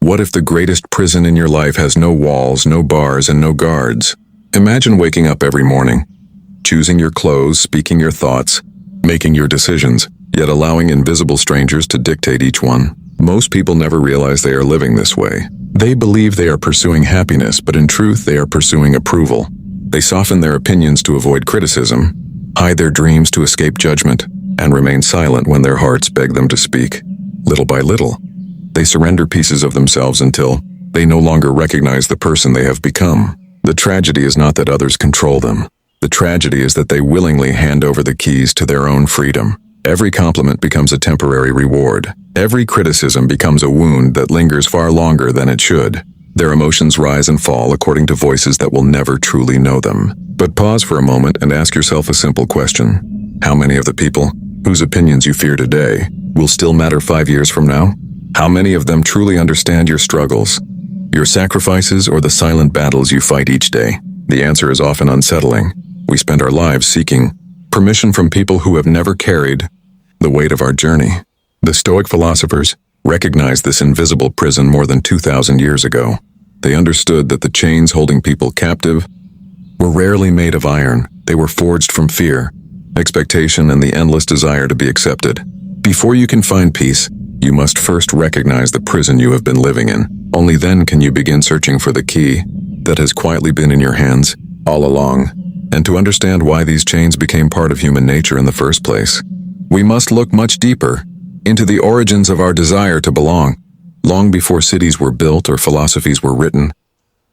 What if the greatest prison in your life has no walls, no bars, and no guards? Imagine waking up every morning, choosing your clothes, speaking your thoughts, making your decisions, yet allowing invisible strangers to dictate each one. Most people never realize they are living this way. They believe they are pursuing happiness, but in truth they are pursuing approval. They soften their opinions to avoid criticism, hide their dreams to escape judgment, and remain silent when their hearts beg them to speak. Little by little, they surrender pieces of themselves until they no longer recognize the person they have become. The tragedy is not that others control them. The tragedy is that they willingly hand over the keys to their own freedom. Every compliment becomes a temporary reward. Every criticism becomes a wound that lingers far longer than it should. Their emotions rise and fall according to voices that will never truly know them. But pause for a moment and ask yourself a simple question. How many of the people whose opinions you fear today will still matter 5 years from now? How many of them truly understand your struggles, your sacrifices, or the silent battles you fight each day? The answer is often unsettling. We spend our lives seeking permission from people who have never carried the weight of our journey. The Stoic philosophers recognized this invisible prison more than 2,000 years ago. They understood that the chains holding people captive were rarely made of iron. They were forged from fear, expectation, and the endless desire to be accepted. Before you can find peace, you must first recognize the prison you have been living in. Only then can you begin searching for the key that has quietly been in your hands all along. And to understand why these chains became part of human nature in the first place, we must look much deeper into the origins of our desire to belong. Long before cities were built or philosophies were written,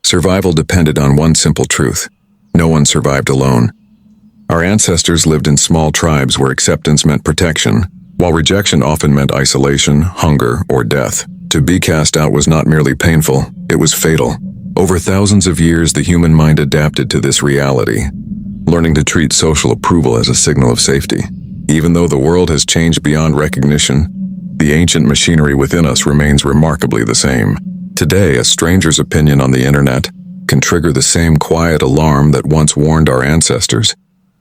survival depended on one simple truth: no one survived alone. Our ancestors lived in small tribes where acceptance meant protection, while rejection often meant isolation, hunger, or death. To be cast out was not merely painful, it was fatal. Over thousands of years, the human mind adapted to this reality, learning to treat social approval as a signal of safety. Even though the world has changed beyond recognition, the ancient machinery within us remains remarkably the same. Today, a stranger's opinion on the internet can trigger the same quiet alarm that once warned our ancestors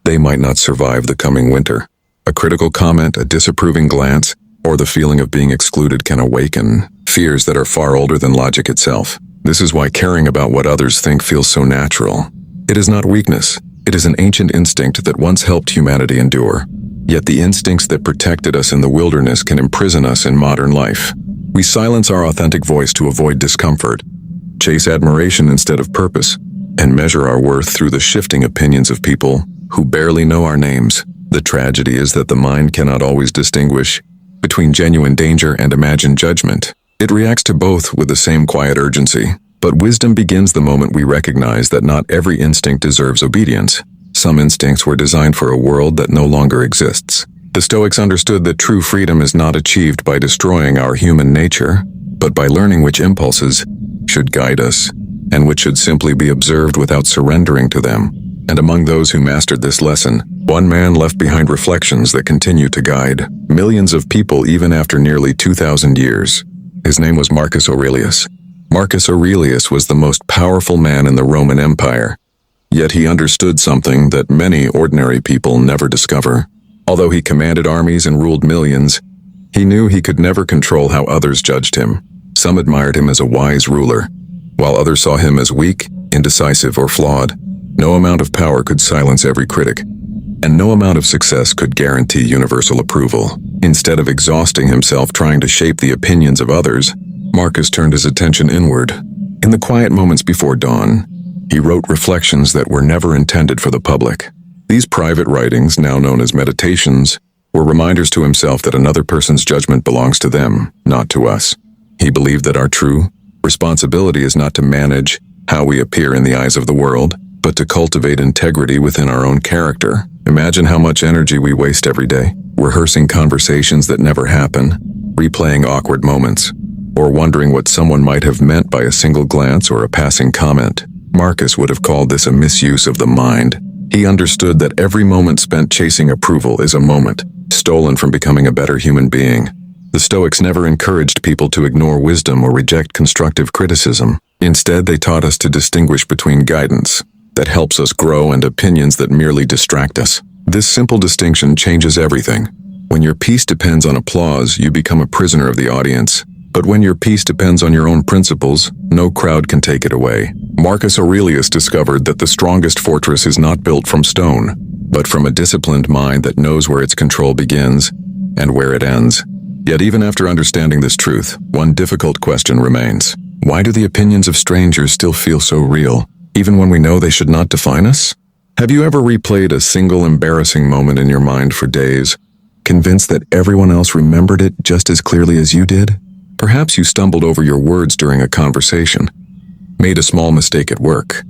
they might not survive the coming winter. A critical comment, a disapproving glance, or the feeling of being excluded can awaken fears that are far older than logic itself. This is why caring about what others think feels so natural. It is not weakness. It is an ancient instinct that once helped humanity endure. Yet the instincts that protected us in the wilderness can imprison us in modern life. We silence our authentic voice to avoid discomfort, chase admiration instead of purpose, and measure our worth through the shifting opinions of people who barely know our names. The tragedy is that the mind cannot always distinguish between genuine danger and imagined judgment. It reacts to both with the same quiet urgency. But wisdom begins the moment we recognize that not every instinct deserves obedience. Some instincts were designed for a world that no longer exists. The Stoics understood that true freedom is not achieved by destroying our human nature, but by learning which impulses should guide us, and which should simply be observed without surrendering to them. And among those who mastered this lesson, one man left behind reflections that continue to guide millions of people even after nearly 2,000 years. His name was Marcus Aurelius. Marcus Aurelius was the most powerful man in the Roman Empire, yet he understood something that many ordinary people never discover. Although he commanded armies and ruled millions, he knew he could never control how others judged him. Some admired him as a wise ruler, while others saw him as weak, indecisive, or flawed. No amount of power could silence every critic, and no amount of success could guarantee universal approval. Instead of exhausting himself trying to shape the opinions of others, Marcus turned his attention inward. In the quiet moments before dawn, he wrote reflections that were never intended for the public. These private writings, now known as meditations, were reminders to himself that another person's judgment belongs to them, not to us. He believed that our true responsibility is not to manage how we appear in the eyes of the world, but to cultivate integrity within our own character. Imagine how much energy we waste every day, rehearsing conversations that never happen, replaying awkward moments, or wondering what someone might have meant by a single glance or a passing comment. Marcus would have called this a misuse of the mind. He understood that every moment spent chasing approval is a moment stolen from becoming a better human being. The Stoics never encouraged people to ignore wisdom or reject constructive criticism. Instead, they taught us to distinguish between guidance that helps us grow and opinions that merely distract us. This simple distinction changes everything. When your peace depends on applause, you become a prisoner of the audience. But when your peace depends on your own principles, no crowd can take it away. Marcus Aurelius discovered that the strongest fortress is not built from stone, but from a disciplined mind that knows where its control begins and where it ends. Yet even after understanding this truth, one difficult question remains. Why do the opinions of strangers still feel so real, even when we know they should not define us? Have you ever replayed a single embarrassing moment in your mind for days, convinced that everyone else remembered it just as clearly as you did? Perhaps you stumbled over your words during a conversation, made a small mistake at work,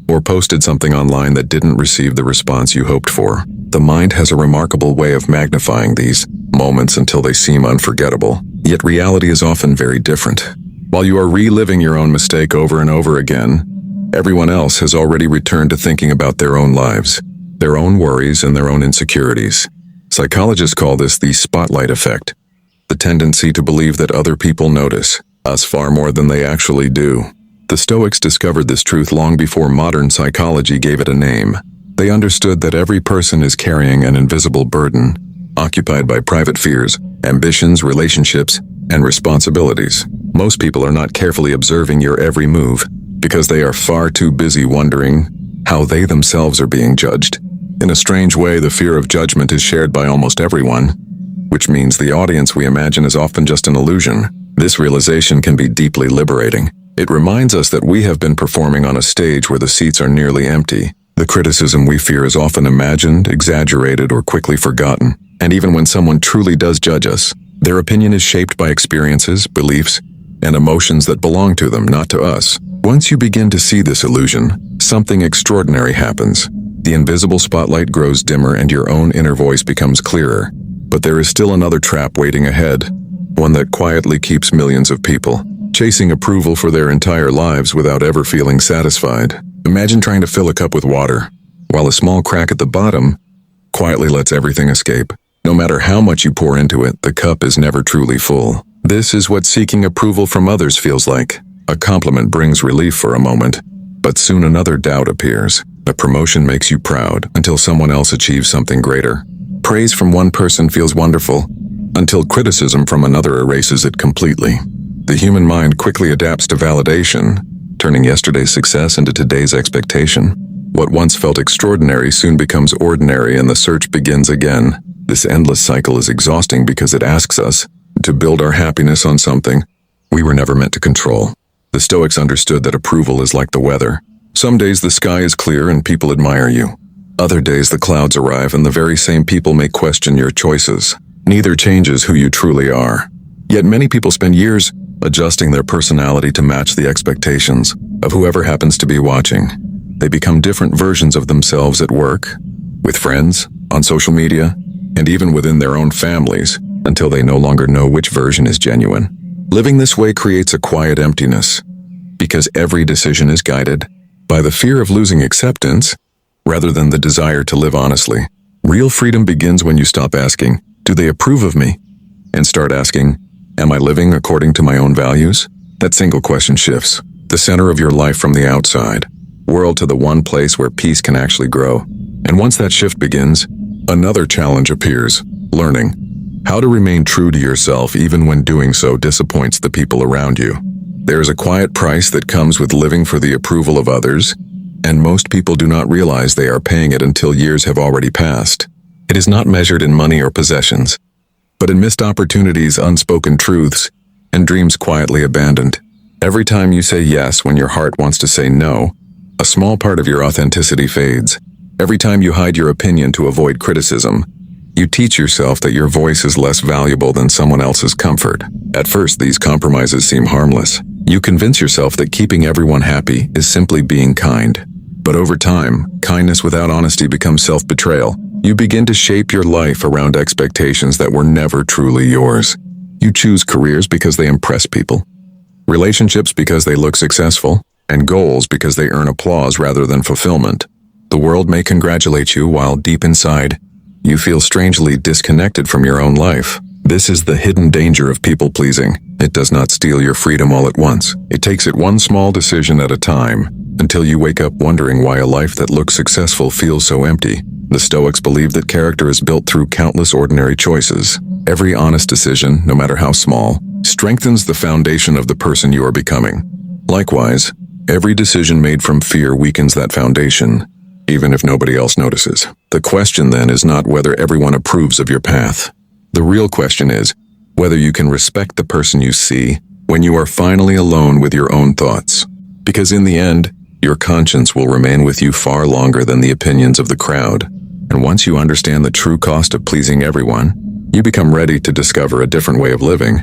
or posted something online that didn't receive the response you hoped for. The mind has a remarkable way of magnifying these moments until they seem unforgettable. Yet reality is often very different. While you are reliving your own mistake over and over again, everyone else has already returned to thinking about their own lives, their own worries, and their own insecurities. Psychologists call this the spotlight effect, the tendency to believe that other people notice us far more than they actually do. The Stoics discovered this truth long before modern psychology gave it a name. They understood that every person is carrying an invisible burden, occupied by private fears, ambitions, relationships, and responsibilities. Most people are not carefully observing your every move because they are far too busy wondering how they themselves are being judged. In a strange way, the fear of judgment is shared by almost everyone, which means the audience we imagine is often just an illusion. This realization can be deeply liberating. It reminds us that we have been performing on a stage where the seats are nearly empty. The criticism we fear is often imagined, exaggerated, or quickly forgotten. And even when someone truly does judge us, their opinion is shaped by experiences, beliefs, and emotions that belong to them, not to us. Once you begin to see this illusion, something extraordinary happens. The invisible spotlight grows dimmer and your own inner voice becomes clearer. But there is still another trap waiting ahead, one that quietly keeps millions of people chasing approval for their entire lives without ever feeling satisfied. Imagine trying to fill a cup with water, while a small crack at the bottom quietly lets everything escape. No matter how much you pour into it, the cup is never truly full. This is what seeking approval from others feels like. A compliment brings relief for a moment, but soon another doubt appears. A promotion makes you proud until someone else achieves something greater. Praise from one person feels wonderful, until criticism from another erases it completely. The human mind quickly adapts to validation, turning yesterday's success into today's expectation. What once felt extraordinary soon becomes ordinary and the search begins again. This endless cycle is exhausting because it asks us to build our happiness on something we were never meant to control. The Stoics understood that approval is like the weather. Some days the sky is clear and people admire you. Other days the clouds arrive and the very same people may question your choices. Neither changes who you truly are. Yet many people spend years adjusting their personality to match the expectations of whoever happens to be watching. They become different versions of themselves at work, with friends, on social media, and even within their own families, until they no longer know which version is genuine. Living this way creates a quiet emptiness, because every decision is guided by the fear of losing acceptance, rather than the desire to live honestly. Real freedom begins when you stop asking, "Do they approve of me?" and start asking, "Am I living according to my own values?" That single question shifts the center of your life from the outside world to the one place where peace can actually grow. And once that shift begins, another challenge appears: learning how to remain true to yourself even when doing so disappoints the people around you. There is a quiet price that comes with living for the approval of others, and most people do not realize they are paying it until years have already passed. It is not measured in money or possessions, but in missed opportunities, unspoken truths, and dreams quietly abandoned. Every time you say yes when your heart wants to say no, a small part of your authenticity fades. Every time you hide your opinion to avoid criticism, you teach yourself that your voice is less valuable than someone else's comfort. At first, these compromises seem harmless. You convince yourself that keeping everyone happy is simply being kind. But over time, kindness without honesty becomes self-betrayal. You begin to shape your life around expectations that were never truly yours. You choose careers because they impress people, relationships because they look successful, and goals because they earn applause rather than fulfillment. The world may congratulate you while deep inside, you feel strangely disconnected from your own life. This is the hidden danger of people-pleasing. It does not steal your freedom all at once. It takes it one small decision at a time, until you wake up wondering why a life that looks successful feels so empty. The Stoics believe that character is built through countless ordinary choices. Every honest decision, no matter how small, strengthens the foundation of the person you are becoming. Likewise, every decision made from fear weakens that foundation, even if nobody else notices. The question then is not whether everyone approves of your path. The real question is whether you can respect the person you see when you are finally alone with your own thoughts. Because in the end, your conscience will remain with you far longer than the opinions of the crowd. And once you understand the true cost of pleasing everyone, you become ready to discover a different way of living,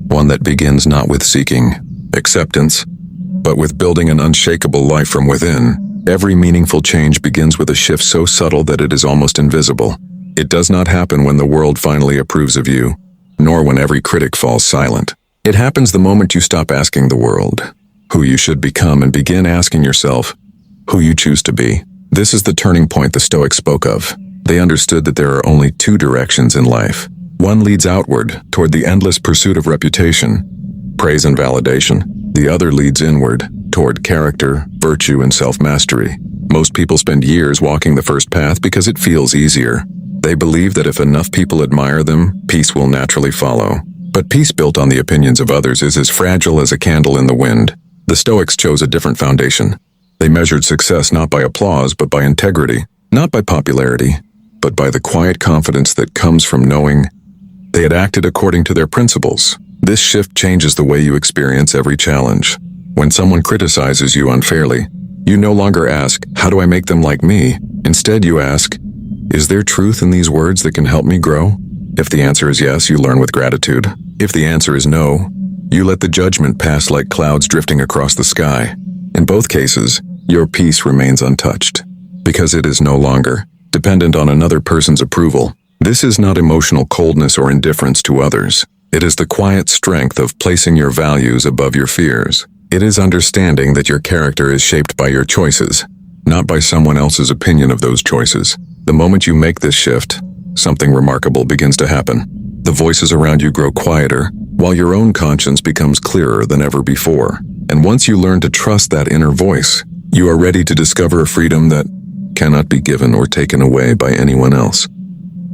one that begins not with seeking acceptance, but with building an unshakable life from within. Every meaningful change begins with a shift so subtle that it is almost invisible. It does not happen when the world finally approves of you, nor when every critic falls silent. It happens the moment you stop asking the world who you should become and begin asking yourself who you choose to be. This is the turning point the Stoics spoke of. They understood that there are only two directions in life. One leads outward, toward the endless pursuit of reputation, praise and validation. The other leads inward, toward character, virtue, and self-mastery. Most people spend years walking the first path because it feels easier. They believe that if enough people admire them, peace will naturally follow. But peace built on the opinions of others is as fragile as a candle in the wind. The Stoics chose a different foundation. They measured success not by applause but by integrity, not by popularity, but by the quiet confidence that comes from knowing they had acted according to their principles. This shift changes the way you experience every challenge. When someone criticizes you unfairly, you no longer ask, "How do I make them like me?" Instead, you ask, "Is there truth in these words that can help me grow?" If the answer is yes, you learn with gratitude. If the answer is no, you let the judgment pass like clouds drifting across the sky. In both cases, your peace remains untouched, because it is no longer dependent on another person's approval. This is not emotional coldness or indifference to others. It is the quiet strength of placing your values above your fears. It is understanding that your character is shaped by your choices, not by someone else's opinion of those choices. The moment you make this shift, something remarkable begins to happen. The voices around you grow quieter, while your own conscience becomes clearer than ever before. And once you learn to trust that inner voice, you are ready to discover a freedom that cannot be given or taken away by anyone else.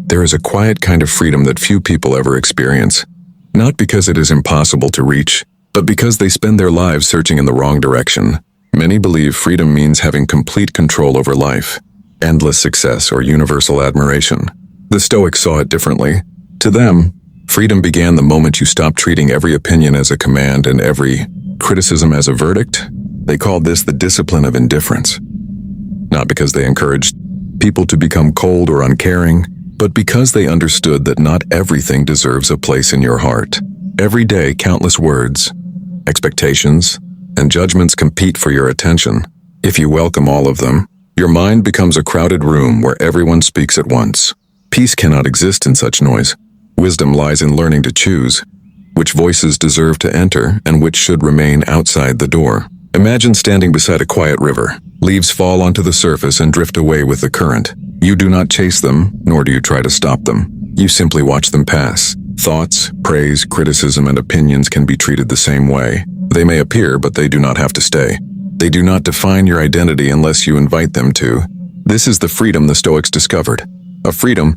There is a quiet kind of freedom that few people ever experience, not because it is impossible to reach, but because they spend their lives searching in the wrong direction. Many believe freedom means having complete control over life, endless success, or universal admiration. The Stoics saw it differently. To them, freedom began the moment you stopped treating every opinion as a command and every criticism as a verdict. They called this the discipline of indifference. Not because they encouraged people to become cold or uncaring, but because they understood that not everything deserves a place in your heart. Every day, countless words, expectations, and judgments compete for your attention. If you welcome all of them, your mind becomes a crowded room where everyone speaks at once. Peace cannot exist in such noise. Wisdom lies in learning to choose which voices deserve to enter and which should remain outside the door. Imagine standing beside a quiet river. Leaves fall onto the surface and drift away with the current. You do not chase them, nor do you try to stop them. You simply watch them pass. Thoughts, praise, criticism, and opinions can be treated the same way. They may appear, but they do not have to stay. They do not define your identity unless you invite them to. This is the freedom the Stoics discovered. A freedom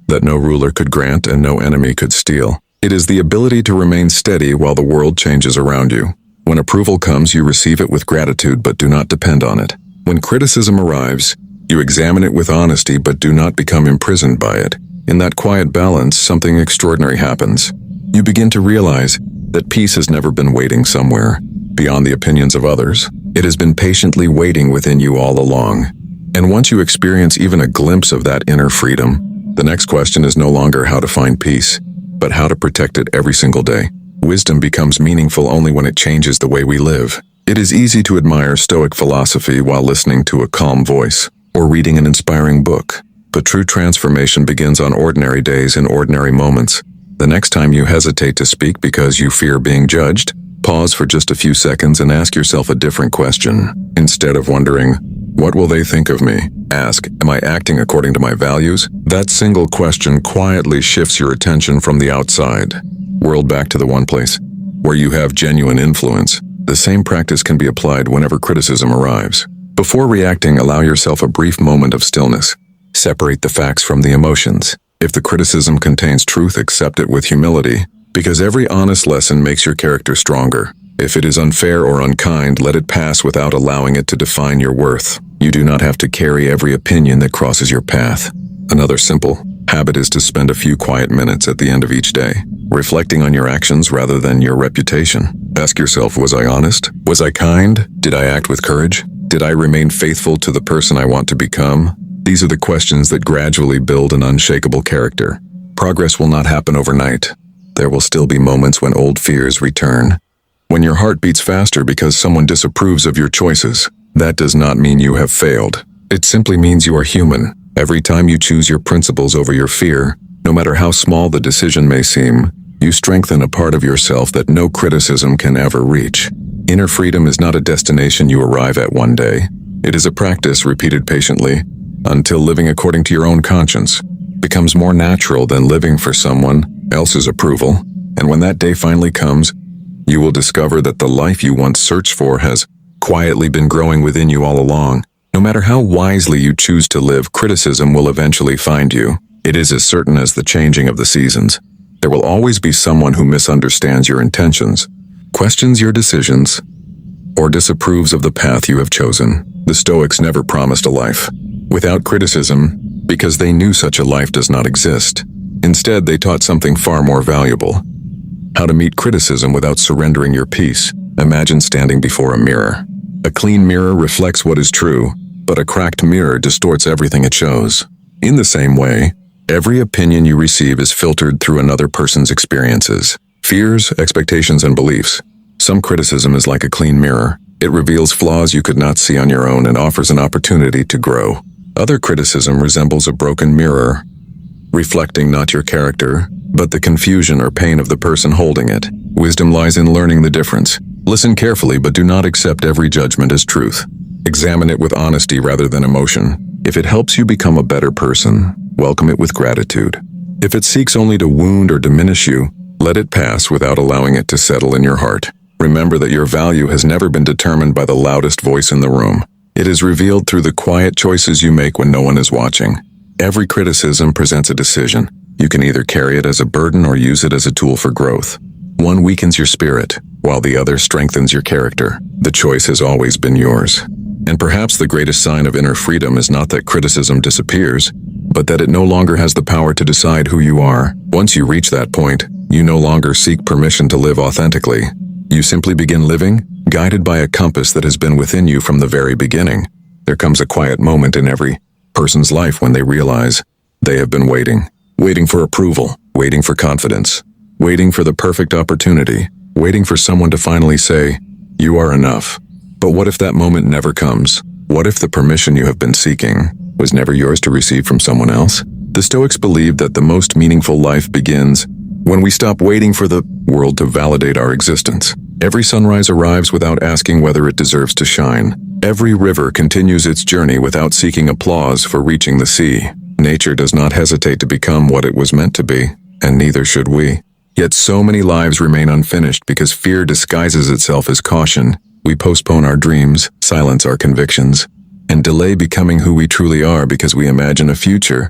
that no ruler could grant and no enemy could steal. It is the ability to remain steady while the world changes around you. When approval comes, you receive it with gratitude but do not depend on it. When criticism arrives, you examine it with honesty but do not become imprisoned by it. In that quiet balance, something extraordinary happens. You begin to realize that peace has never been waiting somewhere beyond the opinions of others. It has been patiently waiting within you all along. And once you experience even a glimpse of that inner freedom, the next question is no longer how to find peace, but how to protect it every single day. Wisdom becomes meaningful only when it changes the way we live. It is easy to admire Stoic philosophy while listening to a calm voice or reading an inspiring book. But true transformation begins on ordinary days in ordinary moments. The next time you hesitate to speak because you fear being judged, pause for just a few seconds and ask yourself a different question. Instead of wondering, "What will they think of me?" ask, "Am I acting according to my values?" That single question quietly shifts your attention from the outside world back to the one place where you have genuine influence. The same practice can be applied whenever criticism arrives. Before reacting, allow yourself a brief moment of stillness. Separate the facts from the emotions. If the criticism contains truth, accept it with humility. Because every honest lesson makes your character stronger. If it is unfair or unkind, let it pass without allowing it to define your worth. You do not have to carry every opinion that crosses your path. Another simple habit is to spend a few quiet minutes at the end of each day, reflecting on your actions rather than your reputation. Ask yourself, was I honest? Was I kind? Did I act with courage? Did I remain faithful to the person I want to become? These are the questions that gradually build an unshakable character. Progress will not happen overnight. There will still be moments when old fears return. When your heart beats faster because someone disapproves of your choices, that does not mean you have failed. It simply means you are human. Every time you choose your principles over your fear, no matter how small the decision may seem, you strengthen a part of yourself that no criticism can ever reach. Inner freedom is not a destination you arrive at one day. It is a practice repeated patiently, until living according to your own conscience becomes more natural than living for someone else's approval. And when that day finally comes, you will discover that the life you once searched for has quietly been growing within you all along. No matter how wisely you choose to live, criticism will eventually find you. It is as certain as the changing of the seasons. There will always be someone who misunderstands your intentions, questions your decisions, or disapproves of the path you have chosen. The Stoics never promised a life without criticism, because they knew such a life does not exist. Instead, they taught something far more valuable: how to meet criticism without surrendering your peace. Imagine standing before a mirror. A clean mirror reflects what is true, but a cracked mirror distorts everything it shows. In the same way, every opinion you receive is filtered through another person's experiences, fears, expectations, and beliefs. Some criticism is like a clean mirror. It reveals flaws you could not see on your own and offers an opportunity to grow. Other criticism resembles a broken mirror, reflecting not your character, but the confusion or pain of the person holding it. Wisdom lies in learning the difference. Listen carefully, but do not accept every judgment as truth. Examine it with honesty rather than emotion. If it helps you become a better person, welcome it with gratitude. If it seeks only to wound or diminish you, let it pass without allowing it to settle in your heart. Remember that your value has never been determined by the loudest voice in the room. It is revealed through the quiet choices you make when no one is watching. Every criticism presents a decision. You can either carry it as a burden or use it as a tool for growth. One weakens your spirit, while the other strengthens your character. The choice has always been yours. And perhaps the greatest sign of inner freedom is not that criticism disappears, but that it no longer has the power to decide who you are. Once you reach that point, you no longer seek permission to live authentically. You simply begin living, guided by a compass that has been within you from the very beginning. There comes a quiet moment in every person's life when they realize they have been waiting for approval, waiting for confidence, waiting for the perfect opportunity, waiting for someone to finally say, "You are enough." But what if that moment never comes? What if the permission you have been seeking was never yours to receive from someone else? The Stoics believed that the most meaningful life begins when we stop waiting for the world to validate our existence. Every sunrise arrives without asking whether it deserves to shine. Every river continues its journey without seeking applause for reaching the sea. Nature does not hesitate to become what it was meant to be, and neither should we. Yet so many lives remain unfinished because fear disguises itself as caution. We postpone our dreams, silence our convictions, and delay becoming who we truly are because we imagine a future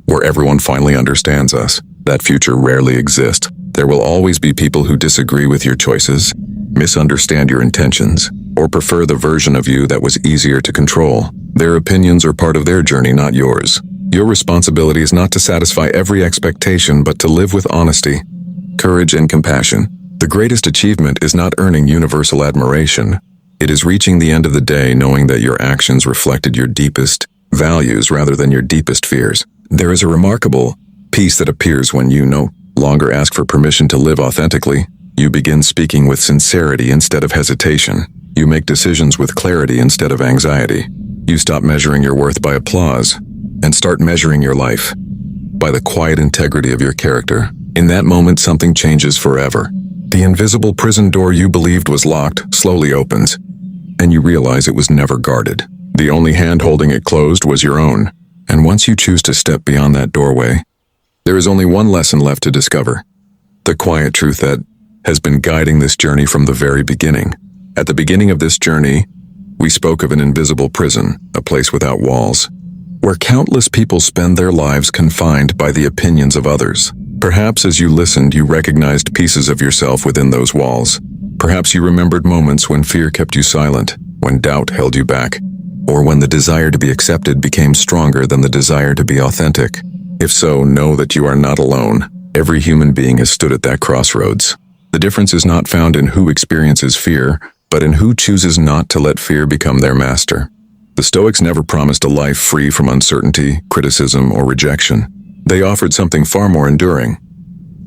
where everyone finally understands us. That future rarely exists. There will always be people who disagree with your choices, misunderstand your intentions, or prefer the version of you that was easier to control. Their opinions are part of their journey, not yours. Your responsibility is not to satisfy every expectation, but to live with honesty, courage, and compassion. The greatest achievement is not earning universal admiration. It is reaching the end of the day knowing that your actions reflected your deepest values rather than your deepest fears. There is a remarkable peace that appears when you no longer ask for permission to live authentically. You begin speaking with sincerity instead of hesitation. You make decisions with clarity instead of anxiety. You stop measuring your worth by applause and start measuring your life by the quiet integrity of your character. In that moment, something changes forever. The invisible prison door you believed was locked slowly opens, and you realize it was never guarded. The only hand holding it closed was your own. And once you choose to step beyond that doorway, there is only one lesson left to discover: the quiet truth that has been guiding this journey from the very beginning. At the beginning of this journey, we spoke of an invisible prison, a place without walls, where countless people spend their lives confined by the opinions of others. Perhaps as you listened, you recognized pieces of yourself within those walls. Perhaps you remembered moments when fear kept you silent, when doubt held you back, or when the desire to be accepted became stronger than the desire to be authentic. If so, know that you are not alone. Every human being has stood at that crossroads. The difference is not found in who experiences fear, but in who chooses not to let fear become their master. The Stoics never promised a life free from uncertainty, criticism, or rejection. They offered something far more enduring: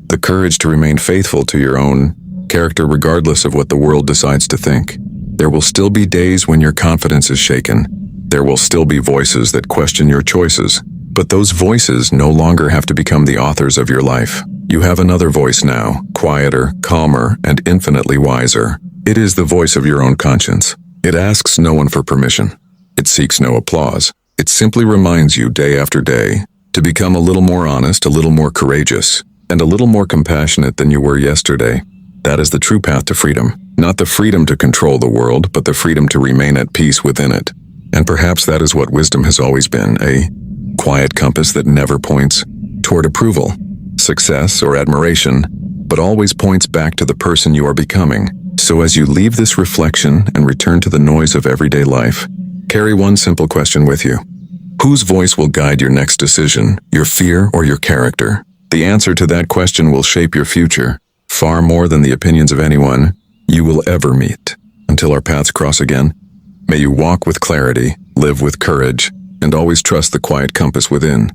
the courage to remain faithful to your own character regardless of what the world decides to think. There will still be days when your confidence is shaken. There will still be voices that question your choices. But those voices no longer have to become the authors of your life. You have another voice now, quieter, calmer, and infinitely wiser. It is the voice of your own conscience. It asks no one for permission. It seeks no applause. It simply reminds you day after day to become a little more honest, a little more courageous, and a little more compassionate than you were yesterday. That is the true path to freedom. Not the freedom to control the world, but the freedom to remain at peace within it. And perhaps that is what wisdom has always been, a quiet compass that never points toward approval, success, or admiration, but always points back to the person you are becoming. So as you leave this reflection and return to the noise of everyday life, carry one simple question with you. Whose voice will guide your next decision, your fear or your character? The answer to that question will shape your future, far more than the opinions of anyone you will ever meet. Until our paths cross again, may you walk with clarity, live with courage, and always trust the quiet compass within.